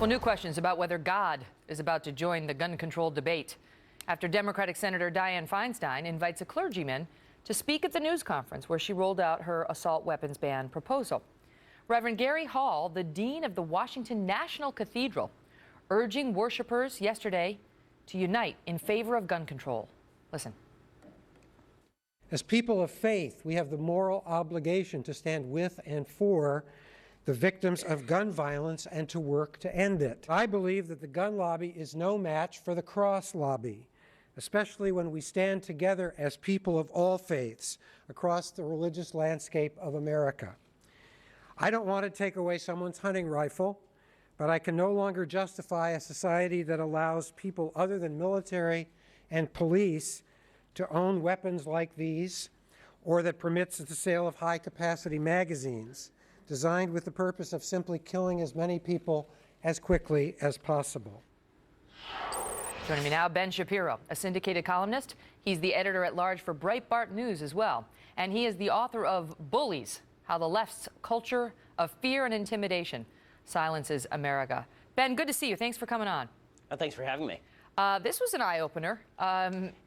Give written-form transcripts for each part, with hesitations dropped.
Well, new questions about whether God is about to join the gun control debate after Democratic Senator Dianne Feinstein invites a clergyman to speak at the news conference where she rolled out her assault weapons ban proposal. Reverend Gary Hall, the dean of the Washington National Cathedral, urging worshipers yesterday to unite in favor of gun control. Listen. As people of faith, we have the moral obligation to stand with and for the victims of gun violence and to work to end it. I believe that the gun lobby is no match for the cross lobby, especially when we stand together as people of all faiths across the religious landscape of America. I don't want to take away someone's hunting rifle, but I can no longer justify a society that allows people other than military and police to own weapons like these, or that permits the sale of high-capacity magazines designed with the purpose of simply killing as many people as quickly as possible. Joining me now, Ben Shapiro, a syndicated columnist. He's the editor-at-large for Breitbart News as well. And he is the author of Bullies: How the Left's Culture of Fear and Intimidation Silences America. Ben, good to see you. Thanks for coming on. Thanks for having me. This was an eye-opener.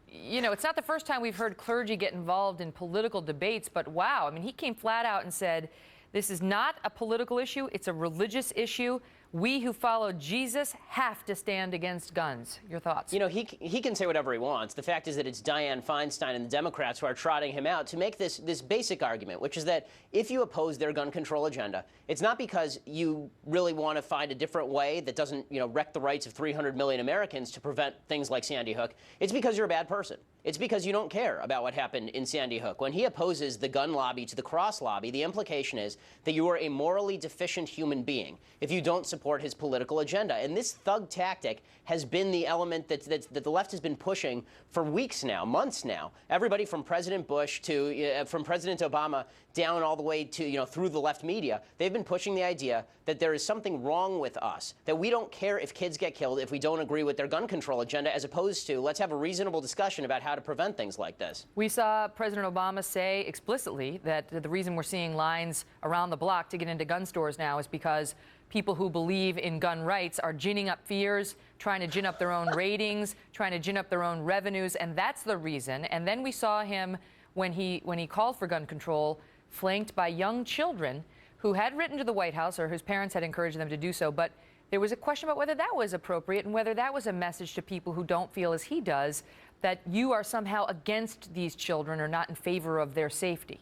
You know, it's not the first time we've heard clergy get involved in political debates, but wow, I mean, he came flat out and said, this is not a political issue, it's a religious issue. We who follow Jesus have to stand against guns. Your thoughts? You know, he can say whatever he wants. The fact is that it's Dianne Feinstein and the Democrats who are trotting him out to make this basic argument, which is that if you oppose their gun control agenda, it's not because you really want to find a different way that doesn't, wreck the rights of 300 million Americans to prevent things like Sandy Hook. It's because you're a bad person. It's because you don't care about what happened in Sandy Hook. When he opposes the gun lobby to the cross lobby, the implication is that you are a morally deficient human being if you don't support his political agenda. And this thug tactic has been the element that the left has been pushing for weeks now, months now. Everybody from President Bush to from President Obama down all the way to, through the left media, they've been pushing the idea that there is something wrong with us, that we don't care if kids get killed if we don't agree with their gun control agenda, as opposed to let's have a reasonable discussion about how to prevent things like this. We saw President Obama say explicitly that the reason we're seeing lines around the block to get into gun stores now is because people who believe in gun rights are ginning up fears, trying to gin up their own ratings, trying to gin up their own revenues, and that's the reason. And then we saw him, when he called for gun control, flanked by young children who had written to the White House or whose parents had encouraged them to do so. But there was a question about whether that was appropriate and whether that was a message to people who don't feel as he does, that you are somehow against these children or not in favor of their safety.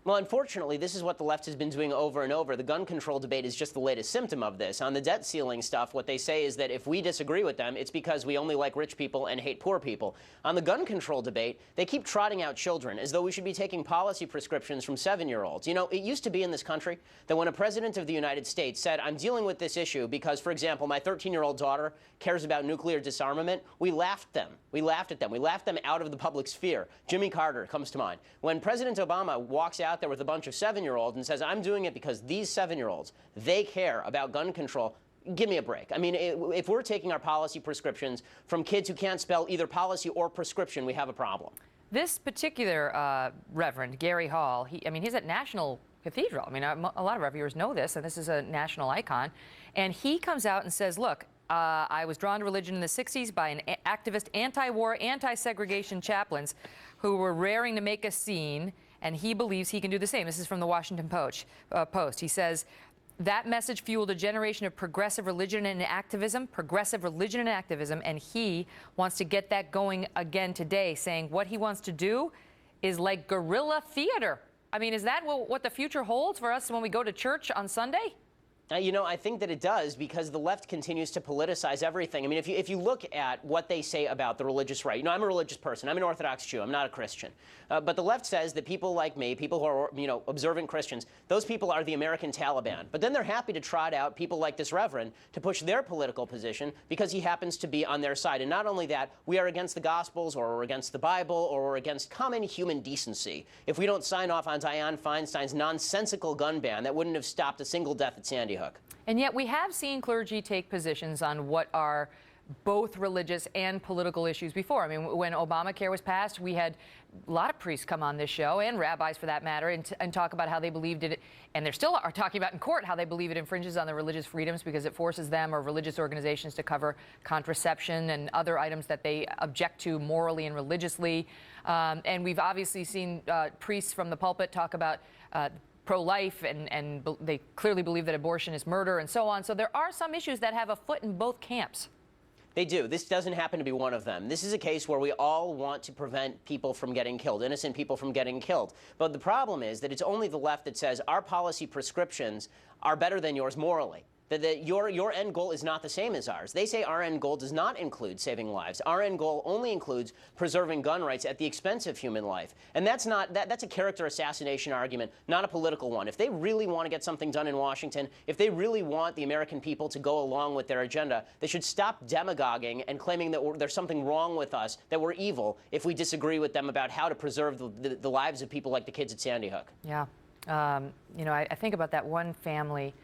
Well, unfortunately, this is what the left has been doing over and over. The gun control debate is just the latest symptom of this. On the debt ceiling stuff, what they say is that if we disagree with them, it's because we only like rich people and hate poor people. On the gun control debate, they keep trotting out children as though we should be taking policy prescriptions from 7-year-olds. You know, it used to be in this country that when a president of the United States said, I'm dealing with this issue because, for example, my 13-year-old daughter cares about nuclear disarmament, we laughed at them. We laughed them out of the public sphere. Jimmy Carter comes to mind. When President Obama walks out there with a bunch of 7-year-olds and says, I'm doing it because these 7-year-olds, they care about gun control, give me a break. I mean, if we're taking our policy prescriptions from kids who can't spell either policy or prescription, we have a problem. This particular Reverend, Gary Hall, he's at National Cathedral. I mean, a lot of our viewers know this, and this is a national icon. And he comes out and says, look, I was drawn to religion in the 60s by an activist, anti-war, anti-segregation chaplains who were raring to make a scene, and he believes he can do the same. This is from the Washington Post. He says, that message fueled a generation of progressive religion and activism, and he wants to get that going again today, saying what he wants to do is like guerrilla theater. I mean, is that what the future holds for us when we go to church on Sunday? I think that it does, because the left continues to politicize everything. I mean, if you look at what they say about the religious right, I'm a religious person. I'm an Orthodox Jew. I'm not a Christian. But the left says that people like me, people who are, observant Christians, those people are the American Taliban. But then they're happy to trot out people like this reverend to push their political position because he happens to be on their side. And not only that, we are against the Gospels, or we're against the Bible, or we're against common human decency. If we don't sign off on Dianne Feinstein's nonsensical gun ban, that wouldn't have stopped a single death at Sandy Hook. And yet we have seen clergy take positions on what are both religious and political issues before. I mean, when Obamacare was passed, we had a lot of priests come on this show, and rabbis for that matter, and talk about how they believed it, and they still are talking about in court how they believe it infringes on their religious freedoms because it forces them or religious organizations to cover contraception and other items that they object to morally and religiously. And we've obviously seen priests from the pulpit talk about pro-life, and they clearly believe that abortion is murder and so on. So there are some issues that have a foot in both camps. They do. This doesn't happen to be one of them. This is a case where we all want to prevent people from getting killed, innocent people from getting killed. But the problem is that it's only the left that says our policy prescriptions are better than yours morally. That your end goal is not the same as ours. They say our end goal does not include saving lives. Our end goal only includes preserving gun rights at the expense of human life. And that's a character assassination argument, not a political one. If they really want to get something done in Washington, if they really want the American people to go along with their agenda, they should stop demagoguing and claiming that there's something wrong with us, that we're evil, if we disagree with them about how to preserve the lives of people like the kids at Sandy Hook. Yeah. You know, I think about that one family.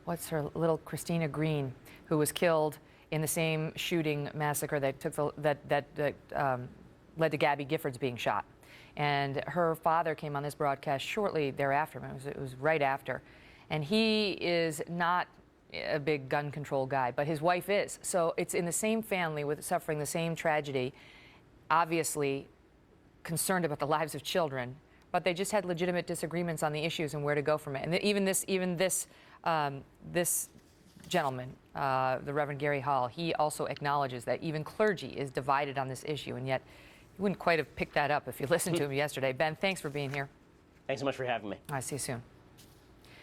What's her, little Christina Green, who was killed in the same shooting massacre that took that led to Gabby Giffords being shot. And her father came on this broadcast shortly thereafter. It was right after. And he is not a big gun control guy, but his wife is. So it's in the same family with suffering the same tragedy, obviously concerned about the lives of children, but they just had legitimate disagreements on the issues and where to go from it. And even this gentleman, the Reverend Gary Hall, he also acknowledges that even clergy is divided on this issue, and yet you wouldn't quite have picked that up if you listened to him yesterday. Ben, thanks for being here. Thanks so much for having me. I'll see you soon.